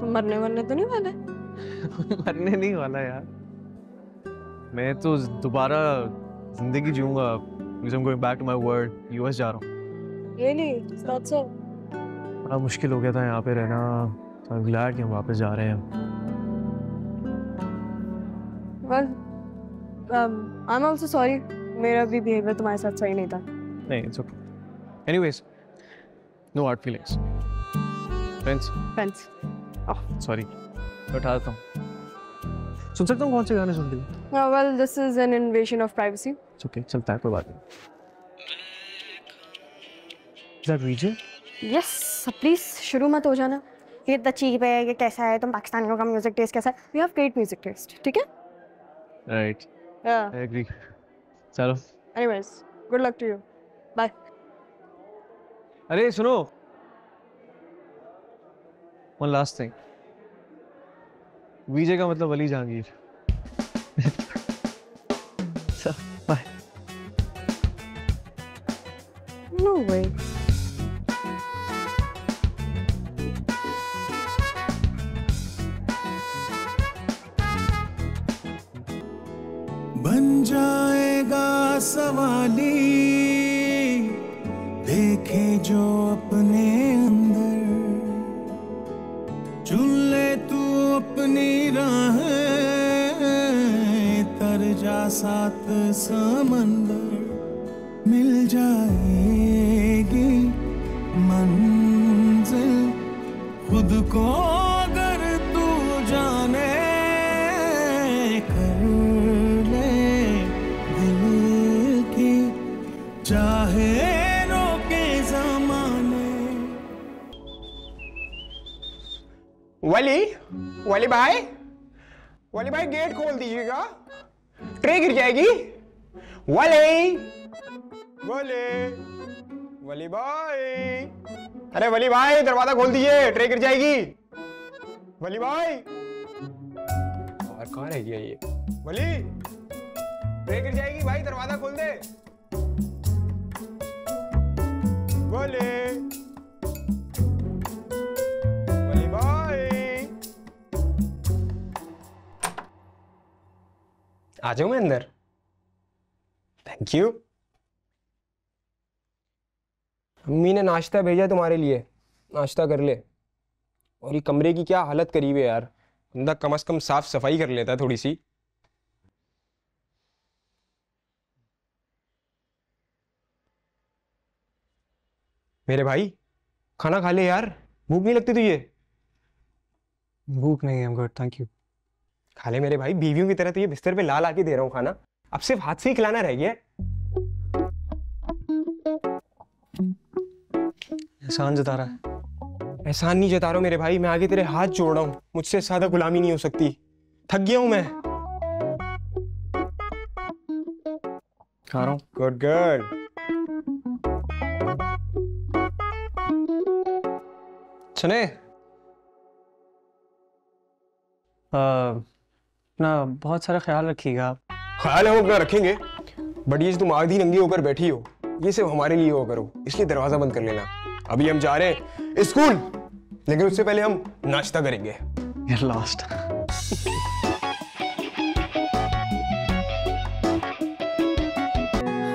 मरने वरने तो नहीं वाला? मरने नहीं वाला यार, मैं तो दोबारा जिंदगी जीऊंगा। because I'm going back to my world, US जा रहा हूँ। Really? That's so. बड़ा मुश्किल हो गया था यहाँ पे रहना, so I'm glad कि हम वापस जा रहे हैं। Well, I'm also sorry. मेरा भी behavior तुम्हारे साथ सही नहीं था। नहीं, it's okay. Anyways, no hard feelings. Friends. Friends. Oh, sorry. मैं उठा देता हूँ। सुन सकता हूँ कौन से गाने सुनती हो? Well, this is an invasion of privacy. It's okay, चलता है, कोई बात नहीं। Is that Vijay? Yes, please शुरू मत हो जाना। ये इतना चीप है, ये कैसा है, तुम पाकिस्तानियों का म्यूजिक टेस्ट कैसा है? We have great music taste, ठीक है? Right. Yeah. I agree. चलो। Anyways, good luck to you. Bye. अरे सुनो। One last thing. विजय का मतलब वली Jahangir. So, bye. No way. बन जाएगा सवाली, देखे जो अपने अंदर, चुन ले तू अपनी राह, तर जा साथ समंदर, मिल जाएगी मंजिल खुद को अगर तू जाने, कर ले दिल की चाहे रोके ज़माने। वली भाई गेट खोल दीजिएगा, ट्रे गिर जाएगी। वली भाई, अरे वली भाई दरवाजा खोल दीजिए, ट्रे गिर जाएगी। वली भाई, और कहाँ रह गया ये? वली, ट्रे गिर जाएगी भाई, दरवाजा खोल दे। वली भाई, आ जाऊं मैं अंदर? Thank you. अम्मी ने नाश्ता भेजा तुम्हारे लिए, नाश्ता कर ले। और ये कमरे की क्या हालत करी है यार, बंदा कम से कम साफ सफाई कर लेता थोड़ी सी। मेरे भाई खाना खा ले यार, भूख नहीं लगती तुझे? भूख नहीं है, I'm good, thank you. खा ले मेरे भाई, बीवियों की तरह तुझे बिस्तर पे ला ला के दे रहा हूँ खाना, अब सिर्फ हाथ से ही खिलाना रह गया। एहसान जता रहा है। एहसान नहीं जता रहा हूं मेरे भाई, मैं आगे तेरे हाथ जोड़ रहा हूं, मुझसे ज्यादा गुलामी नहीं हो सकती, थक गया हूं मैं। खा रहा हूँ। Good good. सुने, अपना बहुत सारा ख्याल रखिएगा आप। ख्याल है वो अपना रखेंगे, बट ये तुम आधी नंगी होकर बैठी हो, ये सिर्फ हमारे लिए हो करो, इसलिए दरवाजा बंद कर लेना। अभी हम जा रहे हैं स्कूल, लेकिन उससे पहले हम नाश्ता करेंगे। You're lost.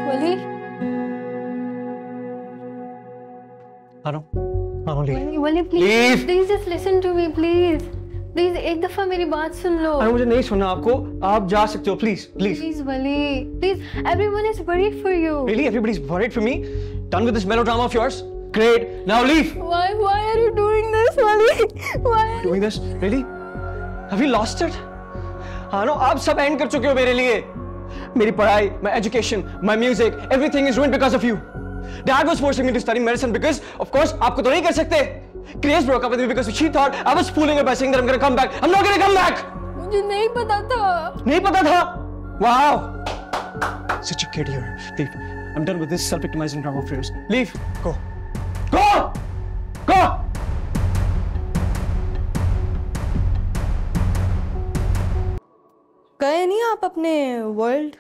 वली, आ रहा हूँ। वली please just listen to me please. Please एक दफा मेरी बात सुन लो। अरे मुझे नहीं सुनना आपको, आप जा सकते हो, please please. Please Wali, please, everyone is worried for you. Really, everybody's worried for me. Done with this melodrama of yours. Great, now leave. Why are you doing this, Wali? Why are you Doing this? Really? Have you lost it? हाँ no, आप सब and कर चुके हो मेरे लिए। मेरी पढ़ाई, my education, my music, everything is ruined because of you. Dad was forcing me to study medicine because, of course, आपको तो नहीं कर सकते. Grace broke up with me because she thought I was fooling her by saying that I'm gonna come back. I'm not gonna come back. मुझे नहीं पता था। नहीं पता था? Wow. Such a kid here. Leave. I'm done with this self-victimizing drama of yours. Leave. Go. Go. Go. गए नहीं आप अपने वर्ल्ड?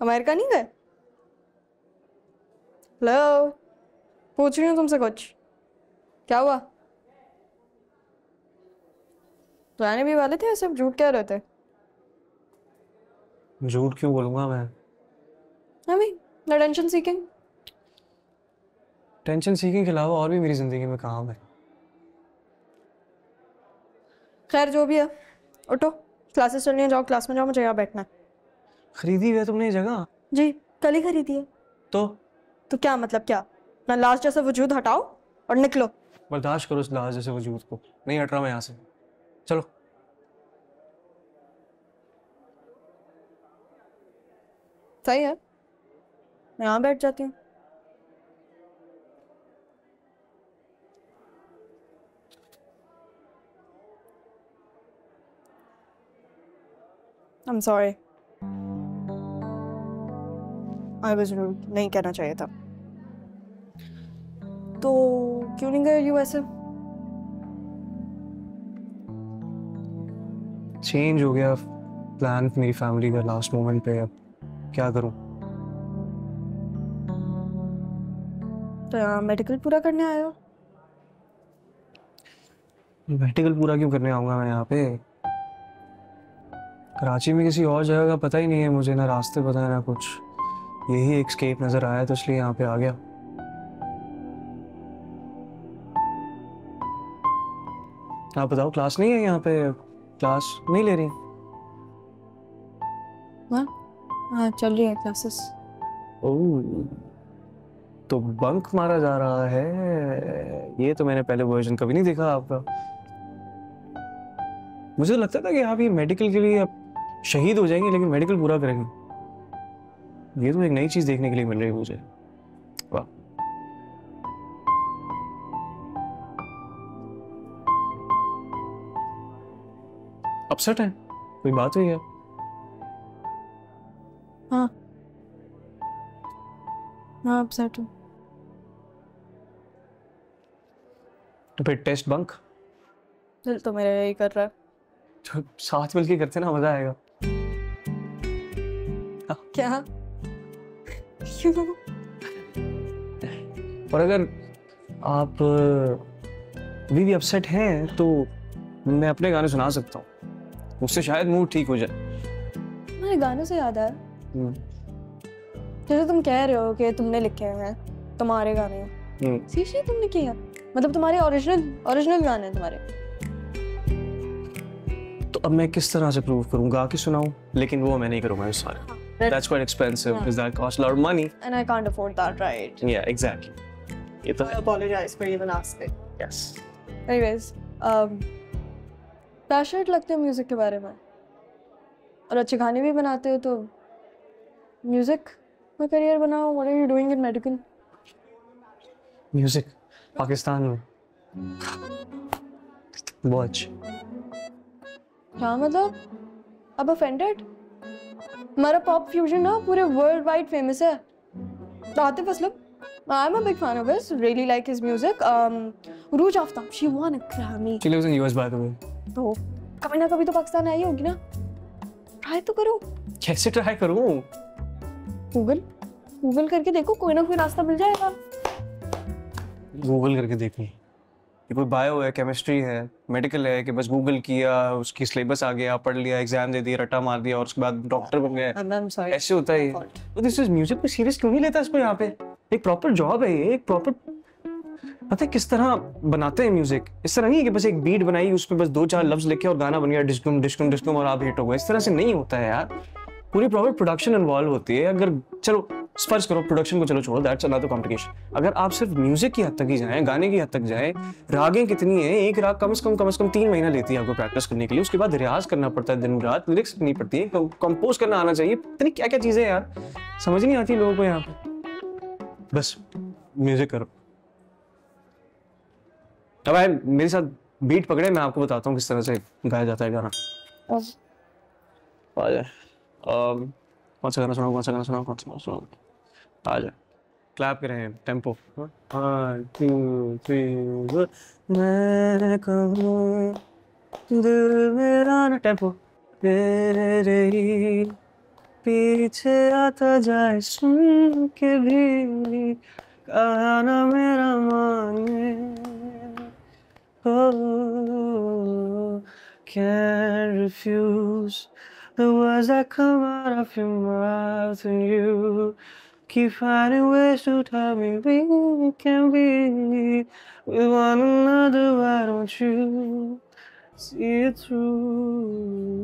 अमेरिका नहीं गए? हेलो, पूछ रही हूँ तुमसे कुछ। क्या हुआ? तो आने भी वाले थे, सब झूठ कह रहे थे। झूठ क्यों बोलूंगा मैं? हमें टेंशन सीकिंग। टेंशन सीकिंग के अलावा और भी मेरी जिंदगी में काम है। खैर जो भी है, उठो, क्लासेस चलनी है, जाओ क्लास में जाओ, मुझे यहाँ बैठना है। खरीदी है तुमने ये जगह? जी कल ही खरीदी है। तो क्या मतलब क्या? ना लास्ट जैसा वजूद हटाओ और निकलो। बर्दाश्त करो उस लाज जैसे वजूद को। नहीं हट रहा मैं यहाँ से। चलो। सही है, मैं यहाँ बैठ जाती हूँ। I'm sorry. I was rude. नहीं कहना चाहिए था। तो क्यों नहीं गए यूएसए? चेंज हो गया प्लान मेरी फैमिली का लास्ट मोमेंट पे। अब क्या करूं? तो यहाँ मेडिकल पूरा करने आए हो? मेडिकल पूरा क्यों करने आऊंगा मैं यहाँ पे? कराची में किसी और जगह का पता ही नहीं है मुझे, ना रास्ते पता है ना कुछ। यही एक स्केप नजर आया तो इसलिए यहाँ पे आ गया। आप बताओ, क्लास नहीं है यहाँ पे? क्लास नहीं ले रही? हाँ चल रही है क्लासेस। ओह, तो बंक मारा जा रहा है। ये तो मैंने पहले वर्जन कभी नहीं देखा आपका। मुझे तो लगता था कि आप ये मेडिकल के लिए आप शहीद हो जाएंगे लेकिन मेडिकल पूरा करेंगे। ये तो एक नई चीज देखने के लिए मिल रही है मुझे। वाह। अपसेट है? कोई बात हुई है? हाँ हाँ अपसेट हूँ। तो फिर टेस्ट बंक? दिल तो मेरा यही कर रहा है। तो साथ मिलके करते ना, मजा आएगा। क्या? क्यों? और अगर आप अभी भी अपसेट हैं तो मैं अपने गाने सुना सकता हूँ, उससे शायद मूड ठीक हो जाए। मेरे गानों से याद आया, जैसे तुम कह रहे हो कि तुमने लिखे हैं, तुम्हारे गाने हैं। सीरियसली तुमने किया? मतलब तुम्हारे ओरिजिनल गाने हैं तुम्हारे? तो अब मैं किस तरह से प्रूव करूँ? गा के सुनाऊं? लेकिन वो मैं नहीं करूँगा इस सारे। That's quite expensive because that costs a lot of money. And I can't afford that, right? Yeah, exactly. ये तो I apologize for even asking. yes. Anyways, passionate लगते हो म्यूजिक के बारे में और अच्छे गाने भी बनाते हो, तो म्यूजिक में करियर बनाओ। What are you doing in medical? Music Pakistan में बहुत अच्छा। क्या मतलब? अब offended? हमारा पॉप फ्यूजन ना पूरे वर्ल्ड वाइड फेमस है। Atif Aslam, I'm a big fan of his. Really like his music. ROUGE Aftab, she won a Grammy. She lives in US by the way. तो कभी ना कभी तो पाकिस्तान आई होगी ना, ट्राई तो करो। कैसे ट्राई करूँ? गूगल करके देखो, कोई ना कोई रास्ता मिल जाएगा। गूगल करके देखूँ? ये कोई बायो है, केमिस्ट्री है, मेडिकल है कि बस गूगल किया, उसकी सिलेबस आ गया, पढ़ लिया, एग्जाम दे दिया, रट्टा मार दिया और उसके बाद डॉक्टर बन गए? ऐसे होता है? तो दिस इज म्यूजिक पे सीरियस क्यों नहीं लेता इसको? यहाँ पे एक प्रॉपर जॉब है, ये एक प्रॉपर, पता है किस तरह बनाते हैं म्यूजिक? इस तरह नहीं है कि बस एक बीट बनाई, उस पर बस 2-4 लफ्ज लिखे और गाना बन गया, डिस्कुम डिस्कुम डिस्कुम और आप हिट हो गए। इस तरह से नहीं होता है यार, पूरी प्रॉपर प्रोडक्शन इन्वॉल्व होती है। अगर चलो फर्ज करो प्रोडक्शन को, चलो छोड़ो, दैट्स अनदर कॉम्प्लिकेशन। अगर आप सिर्फ म्यूजिक की हद तक ही जाएं, गाने की हद तक जाएं, रागें कितनी है? एक राग कम से कम 3 महीना लेती है आपको प्रैक्टिस करने के लिए। उसके बाद रियाज करना पड़ता है दिन रात, लिरिक्स करनी पड़ती है, कंपोज करना आना चाहिए, पता नहीं क्या क्या चीजें यार, समझ नहीं आती लोगों को यहाँ पे। बस म्यूजिक करो। अब आए मेरे साथ बीट पकड़े, मैं आपको बताता हूँ किस तरह से गाया जाता है गाना। आ जाए। कौन सा गाना सुनाओ? आ जाए। क्लैप करें, टेम्पो। 1 2 3 मैं कहूँ दिल मेरा ना, टेम्पो तेरे ही पीछे आता जाए, सुन के भी कहा ना मेरा माने। can't refuse the words that come out of your mouth, and you keep finding ways to tell me we can be with one another. Why don't you see it through?